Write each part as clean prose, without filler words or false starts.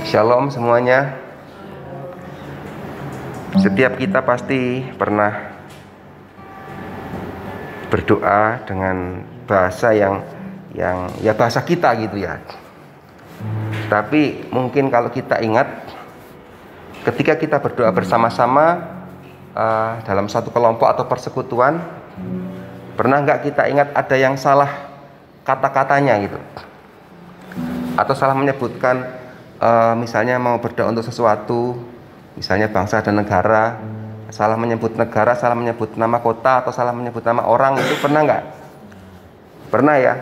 Shalom semuanya. Setiap kita pasti pernah berdoa dengan bahasa yang ya bahasa kita gitu ya. Tapi mungkin kalau kita ingat ketika kita berdoa bersama-sama dalam satu kelompok atau persekutuan, pernah nggak kita ingat ada yang salah kata-katanya gitu, atau salah menyebutkan misalnya mau berdoa untuk sesuatu, misalnya bangsa dan negara, salah menyebut negara, salah menyebut nama kota, atau salah menyebut nama orang, itu pernah nggak? Pernah ya.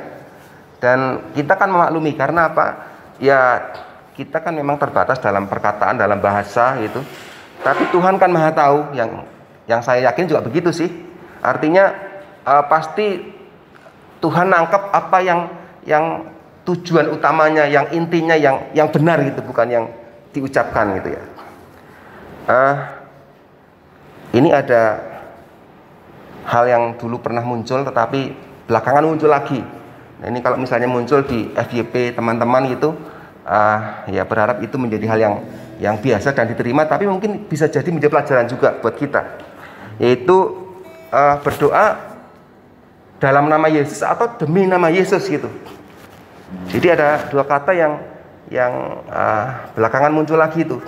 Dan kita kan memaklumi karena apa? Ya kita kan memang terbatas dalam perkataan, dalam bahasa gitu. Tapi Tuhan kan Maha Tahu, yang saya yakin juga begitu sih. Artinya pasti Tuhan nangkep apa yang tujuan utamanya, yang intinya, yang benar gitu, bukan yang diucapkan gitu ya. Ini ada hal yang dulu pernah muncul tetapi belakangan muncul lagi. Nah, ini kalau misalnya muncul di FYP teman-teman gitu, ya berharap itu menjadi hal yang biasa dan diterima, tapi mungkin bisa jadi menjadi pelajaran juga buat kita, yaitu berdoa dalam nama Yesus atau demi nama Yesus gitu. Jadi ada dua kata yang belakangan muncul lagi itu.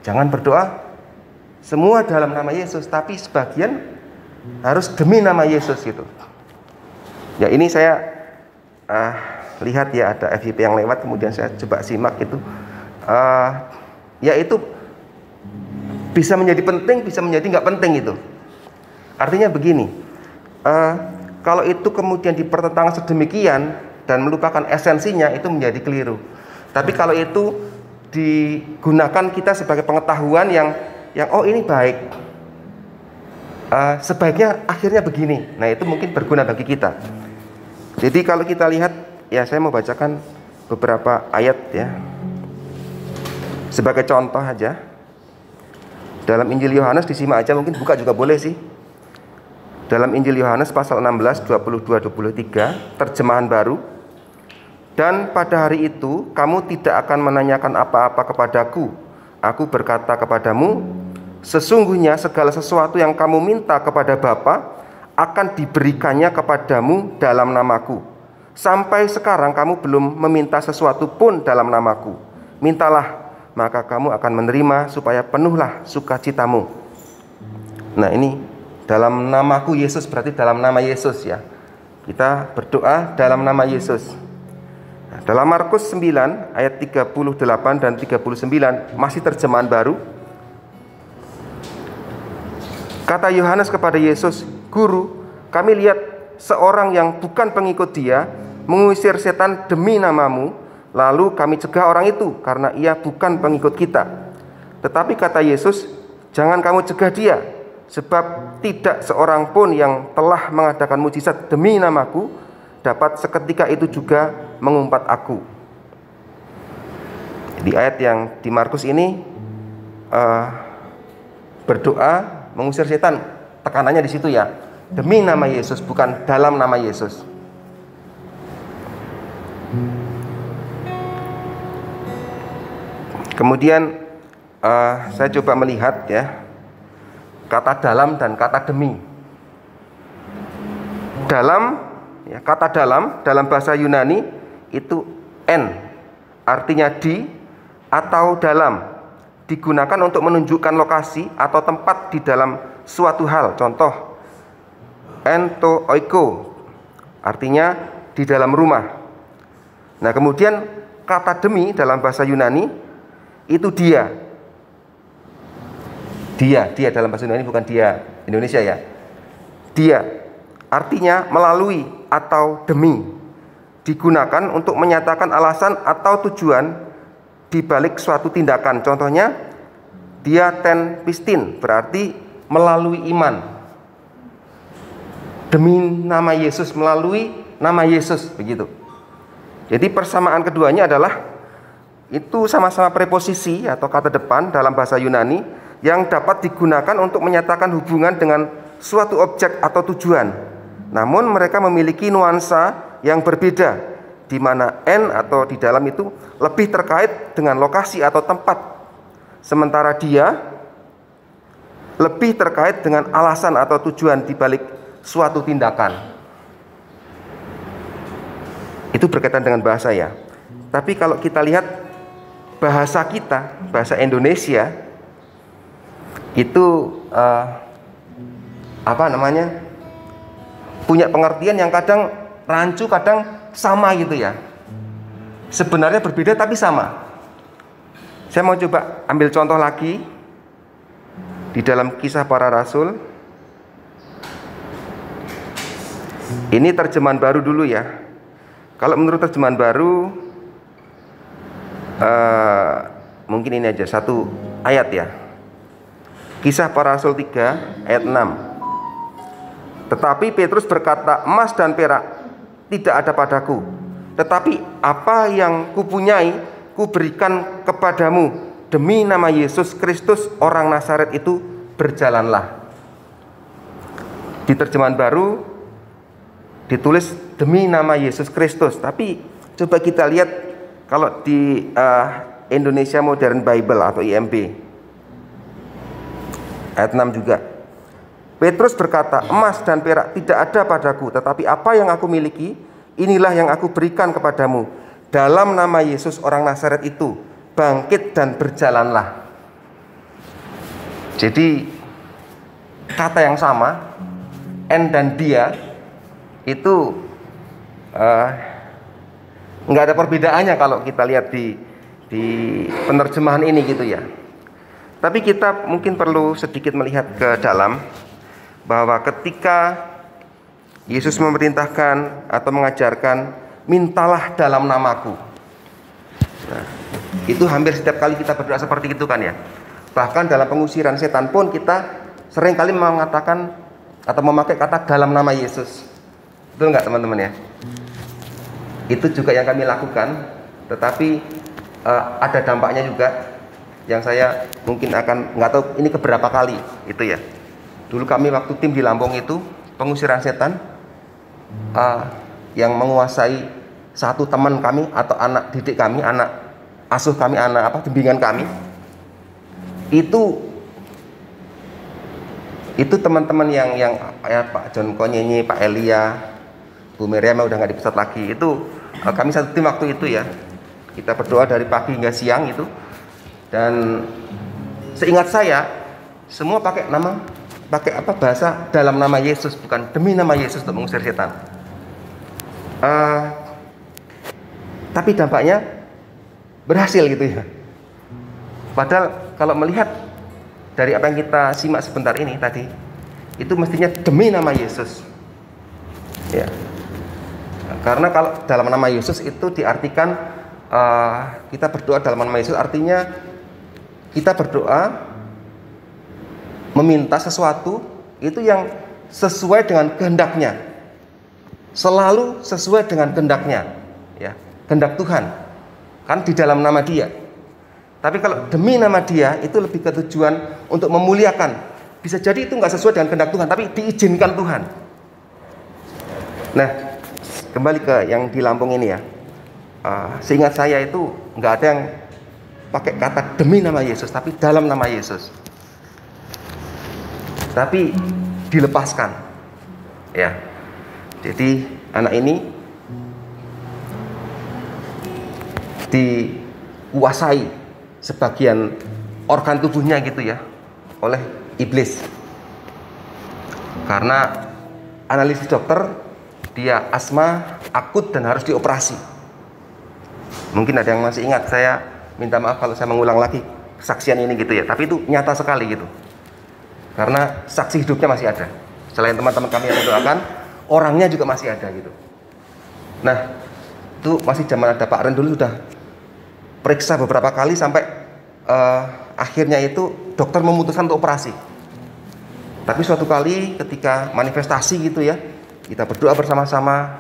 Jangan berdoa semua dalam nama Yesus, tapi sebagian harus demi nama Yesus gitu. Ya ini saya lihat ya ada FYP yang lewat, kemudian saya coba simak itu. Ya itu bisa menjadi penting, bisa menjadi nggak penting itu. Artinya begini, kalau itu kemudian dipertentangkan sedemikian dan melupakan esensinya, itu menjadi keliru. Tapi kalau itu digunakan kita sebagai pengetahuan yang oh ini baik, sebaiknya akhirnya begini, nah itu mungkin berguna bagi kita. Jadi kalau kita lihat ya, saya mau bacakan beberapa ayat ya sebagai contoh aja. Dalam Injil Yohanes, disimak aja, mungkin buka juga boleh sih. Dalam Injil Yohanes pasal 16, 22-23, terjemahan baru. Dan pada hari itu kamu tidak akan menanyakan apa-apa kepadaku. Aku berkata kepadamu, sesungguhnya segala sesuatu yang kamu minta kepada Bapa akan diberikannya kepadamu dalam namaku. Sampai sekarang kamu belum meminta sesuatu pun dalam namaku. Mintalah, maka kamu akan menerima supaya penuhlah sukacitamu. Nah ini dalam namaku Yesus, berarti dalam nama Yesus ya. Kita berdoa dalam nama Yesus. Nah, dalam Markus 9 ayat 38 dan 39 masih terjemahan baru. Kata Yohanes kepada Yesus, "Guru, kami lihat seorang yang bukan pengikut Dia mengusir setan demi namamu, lalu kami cegah orang itu karena ia bukan pengikut kita." Tetapi kata Yesus, "Jangan kamu cegah dia, sebab tidak seorang pun yang telah mengadakan mujizat demi namaku dapat seketika itu juga mengumpat aku." Di ayat yang di Markus ini berdoa mengusir setan, tekanannya di situ ya, demi nama Yesus, bukan dalam nama Yesus. Kemudian saya coba melihat ya, kata dalam dan kata demi. Dalam ya, kata dalam bahasa Yunani itu en, artinya di atau dalam, digunakan untuk menunjukkan lokasi atau tempat di dalam suatu hal. Contoh, ento oiko, artinya di dalam rumah. Nah kemudian kata demi dalam bahasa Yunani itu dia dalam bahasa Yunani, bukan dia Indonesia ya. Dia artinya melalui atau demi, digunakan untuk menyatakan alasan atau tujuan di balik suatu tindakan. Contohnya, dia ten pistin, berarti melalui iman. Demi nama Yesus, melalui nama Yesus, begitu. Jadi persamaan keduanya adalah itu sama-sama preposisi atau kata depan dalam bahasa Yunani yang dapat digunakan untuk menyatakan hubungan dengan suatu objek atau tujuan. Namun mereka memiliki nuansa yang berbeda di mana N atau di dalam itu lebih terkait dengan lokasi atau tempat, sementara dia lebih terkait dengan alasan atau tujuan di balik suatu tindakan. Itu berkaitan dengan bahasa ya. Tapi kalau kita lihat bahasa kita, bahasa Indonesia itu punya pengertian yang kadang rancu, kadang sama gitu ya. Sebenarnya berbeda tapi sama. Saya mau coba ambil contoh lagi di dalam Kisah Para Rasul. Ini terjemahan baru dulu ya. Kalau menurut terjemahan baru mungkin ini aja satu ayat ya. Kisah Para Rasul 3 ayat 6. Tetapi Petrus berkata, emas dan perak tidak ada padaku, tetapi apa yang kupunyai kuberikan kepadamu. Demi nama Yesus Kristus orang Nazaret itu berjalanlah. Di terjemahan baru ditulis demi nama Yesus Kristus. Tapi coba kita lihat kalau di Indonesia Modern Bible atau IMB ayat 6 juga. Petrus berkata, emas dan perak tidak ada padaku, tetapi apa yang aku miliki, inilah yang aku berikan kepadamu. Dalam nama Yesus orang Nazaret itu, bangkit dan berjalanlah. Jadi kata yang sama, N dan dia, itu nggak ada perbedaannya kalau kita lihat di penerjemahan ini gitu ya. Tapi kita mungkin perlu sedikit melihat ke dalam, bahwa ketika Yesus memerintahkan atau mengajarkan, mintalah dalam namaku. Nah, itu hampir setiap kali kita berdoa seperti itu kan ya. Bahkan dalam pengusiran setan pun kita sering kali mengatakan atau memakai kata dalam nama Yesus. Betul nggak teman-teman ya? Itu juga yang kami lakukan. Tetapi ada dampaknya juga, yang saya mungkin akan nggak tahu ini keberapa kali itu ya. Dulu kami waktu tim di Lampung itu pengusiran setan, yang menguasai satu teman kami atau anak didik kami, anak asuh kami, bimbingan kami, itu teman-teman yang ya, Pak John Konyenyi, Pak Elia, Bu Miriam udah nggak di pusat lagi. Itu kami satu tim waktu itu ya. Kita berdoa dari pagi hingga siang itu, dan seingat saya semua pakai bahasa dalam nama Yesus, bukan demi nama Yesus untuk mengusir setan. Tapi dampaknya berhasil gitu ya. Padahal kalau melihat dari apa yang kita simak sebentar ini tadi, itu mestinya demi nama Yesus ya. Karena kalau dalam nama Yesus itu diartikan kita berdoa dalam nama Yesus, artinya kita berdoa meminta sesuatu itu yang sesuai dengan kehendaknya, selalu sesuai dengan kehendaknya ya, kehendak Tuhan kan di dalam nama Dia. Tapi kalau demi nama Dia itu lebih ke tujuan untuk memuliakan. Bisa jadi itu nggak sesuai dengan kehendak Tuhan, tapi diizinkan Tuhan. Nah, kembali ke yang di Lampung ini ya. Seingat saya itu nggak ada yang pakai kata demi nama Yesus, tapi dalam nama Yesus. Tapi dilepaskan ya. Jadi anak ini dikuasai sebagian organ tubuhnya gitu ya oleh iblis. Karena analisis dokter, dia asma akut dan harus dioperasi. Mungkin ada yang masih ingat, saya minta maaf kalau saya mengulang lagi kesaksian ini gitu ya. Tapi itu nyata sekali gitu. Karena saksi hidupnya masih ada. Selain teman-teman kami yang mendoakan, orangnya juga masih ada gitu. Nah, itu masih zaman ada Pak Ren dulu, sudah periksa beberapa kali sampai akhirnya itu dokter memutuskan untuk operasi. Tapi suatu kali ketika manifestasi gitu ya, kita berdoa bersama-sama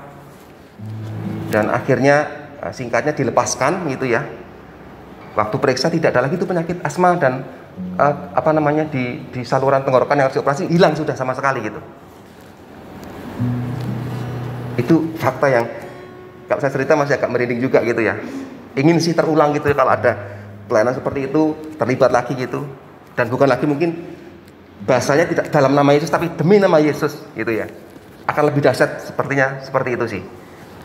dan akhirnya singkatnya dilepaskan gitu ya. Waktu periksa tidak ada lagi itu penyakit asma dan di saluran tenggorokan yang harus dioperasi hilang sudah sama sekali gitu. Itu fakta yang Kalau saya cerita masih agak merinding juga gitu ya. Ingin sih terulang gitu ya, kalau ada pelayanan seperti itu, terlibat lagi gitu. Dan bukan lagi mungkin bahasanya tidak dalam nama Yesus, tapi demi nama Yesus gitu ya. Akan lebih dahsyat sepertinya seperti itu sih.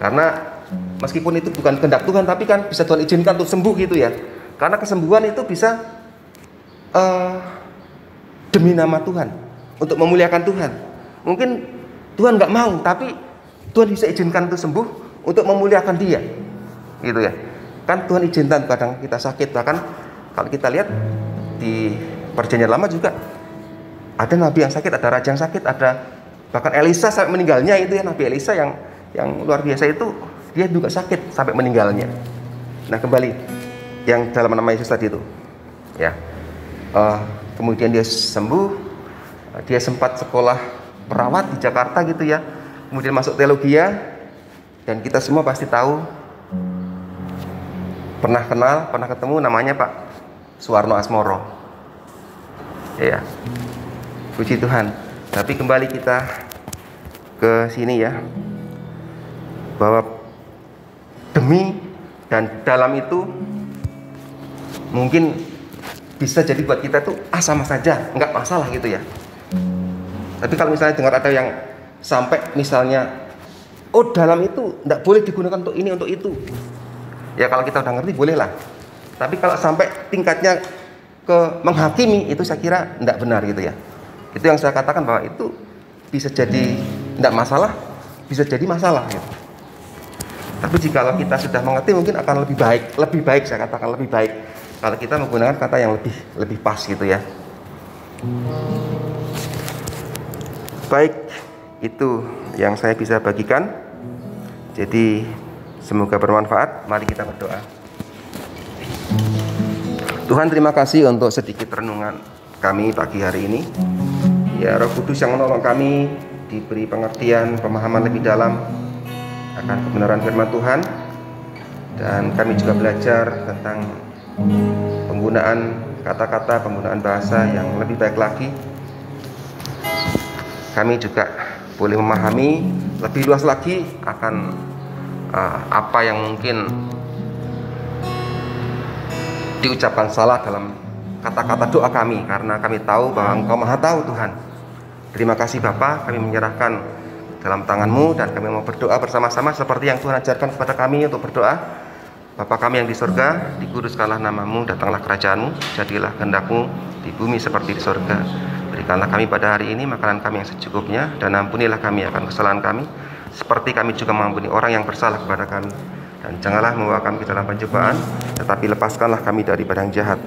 Karena meskipun itu bukan kehendak Tuhan, tapi kan bisa Tuhan izinkan untuk sembuh gitu ya. Karena kesembuhan itu bisa demi nama Tuhan, untuk memuliakan Tuhan. Mungkin Tuhan nggak mau, tapi Tuhan bisa izinkan untuk sembuh untuk memuliakan Dia, gitu ya. Kan Tuhan izinkan kadang kita sakit, bahkan kalau kita lihat di Perjanjian Lama juga ada nabi yang sakit, ada raja yang sakit, ada bahkan Elisa sampai meninggalnya itu ya, Nabi Elisa yang luar biasa itu, dia juga sakit sampai meninggalnya. Nah kembali yang dalam nama Yesus tadi itu, ya. Kemudian dia sembuh, dia sempat sekolah perawat di Jakarta gitu ya, kemudian masuk teologia, dan kita semua pasti tahu, pernah kenal, pernah ketemu, namanya Pak Suwarno Asmoro, ya. Puji Tuhan. Tapi kembali kita ke sini ya, bahwa demi dan dalam itu mungkin bisa jadi buat kita tuh sama saja, nggak masalah gitu ya. Tapi kalau misalnya dengar ada yang sampai misalnya, oh dalam itu nggak boleh digunakan untuk ini, untuk itu, ya kalau kita udah ngerti boleh lah. Tapi kalau sampai tingkatnya ke menghakimi, itu saya kira nggak benar gitu ya. Itu yang saya katakan, bahwa itu bisa jadi nggak masalah, bisa jadi masalah gitu. Tapi jika kita sudah mengerti, mungkin akan lebih baik saya katakan lebih baik kalau kita menggunakan kata yang lebih pas gitu ya. Baik, itu yang saya bisa bagikan. Jadi semoga bermanfaat. Mari kita berdoa. Tuhan, terima kasih untuk sedikit renungan kami pagi hari ini. Ya Roh Kudus yang menolong kami, diberi pengertian, pemahaman lebih dalam akan kebenaran firman Tuhan. Dan kami juga belajar tentang penggunaan kata-kata, penggunaan bahasa yang lebih baik lagi. Kami juga boleh memahami lebih luas lagi akan apa yang mungkin diucapkan salah dalam kata-kata doa kami, karena kami tahu bahwa Engkau Maha Tahu Tuhan. Terima kasih Bapa, kami menyerahkan dalam tangan-Mu dan kami mau berdoa bersama-sama seperti yang Tuhan ajarkan kepada kami untuk berdoa. Bapa kami yang di surga, dikuduskanlah nama-Mu, datanglah kerajaan-Mu, jadilah kehendak-Mu di bumi seperti di surga. Berikanlah kami pada hari ini makanan kami yang secukupnya, dan ampunilah kami akan kesalahan kami, seperti kami juga mengampuni orang yang bersalah kepada kami. Dan janganlah membawa kami ke dalam pencobaan, tetapi lepaskanlah kami daripada yang jahat.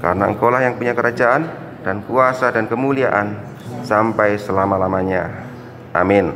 Karena Engkau-lah yang punya kerajaan dan kuasa dan kemuliaan sampai selama-lamanya. Amin.